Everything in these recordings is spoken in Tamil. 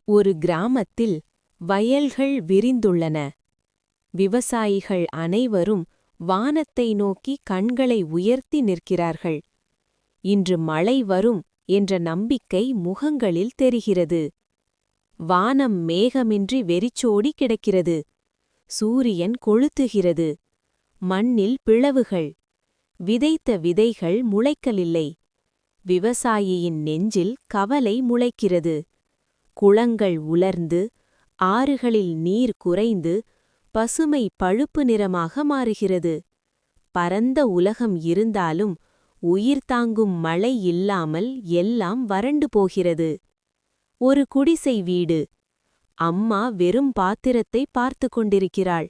ஒரு கிராமத்தில் வயல்கள் விரிந்துள்ளன. விவசாயிகள் அனைவரும் வானத்தை நோக்கி கண்களை உயர்த்தி நிற்கிறார்கள். இன்று மழை வரும் என்ற நம்பிக்கை முகங்களில் தெரிகிறது. வானம் மேகமின்றி வெறிச்சோடி கிடக்கிறது. சூரியன் கொளுத்துகிறது. மண்ணில் பிளவுகள். விதைத்த விதைகள் முளைக்கலில்லை. விவசாயியின் நெஞ்சில் கவலை முளைக்கிறது. குளங்கள் உலர்ந்து, ஆறுகளில் நீர் குறைந்து, பசுமை பழுப்பு நிறமாக மாறுகிறது. பரந்த உலகம் இருந்தாலும் உயிர் தாங்கும் மழை இல்லாமல் எல்லாம் வறண்டு போகிறது. ஒரு குடிசை வீடு. அம்மா வெறும் பாத்திரத்தை பார்த்து கொண்டிருக்கிறாள்.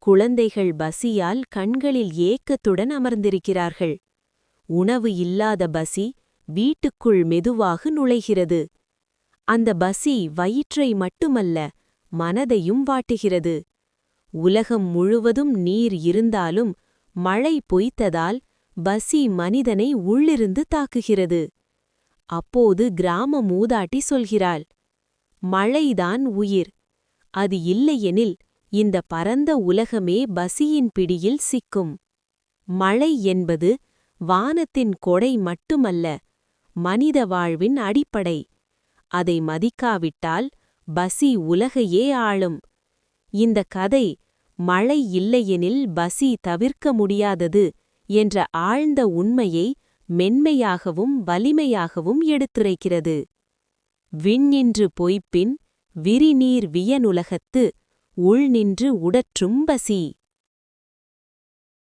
குழந்தைகள் பசியால் கண்களில் ஏக்கத்துடன் அமர்ந்திருக்கிறார்கள். உணவு இல்லாத பசி வீட்டுக்குள் மெதுவாக நுழைகிறது. அந்த பசி வயிற்றை மட்டுமல்ல, மனதையும் வாட்டுகிறது. உலகம் முழுவதும் நீர் இருந்தாலும் மழை பொய்த்ததால் பசி மனிதனை உள்ளிருந்து தாக்குகிறது. அப்போது கிராம மூதாட்டி சொல்கிறாள், மழைதான் உயிர். அது இல்லையெனில் இந்த பரந்த உலகமே பசியின் பிடியில் சிக்கும். மழை என்பது வானத்தின் கொடை மட்டுமல்ல, மனித வாழ்வின் அடிப்படை. அதை மதிக்காவிட்டால் பசி உலகையே ஆளும். இந்த கதை மழை இல்லையெனில் பசி தவிர்க்க முடியாதது என்ற ஆழ்ந்த உண்மையை மென்மையாகவும் வலிமையாகவும் எடுத்துரைக்கிறது. விண்ணின்று பொய்ப்பின் விரிநீர் வியனுலகத்து உள்நின்று உடற்றும் பசி.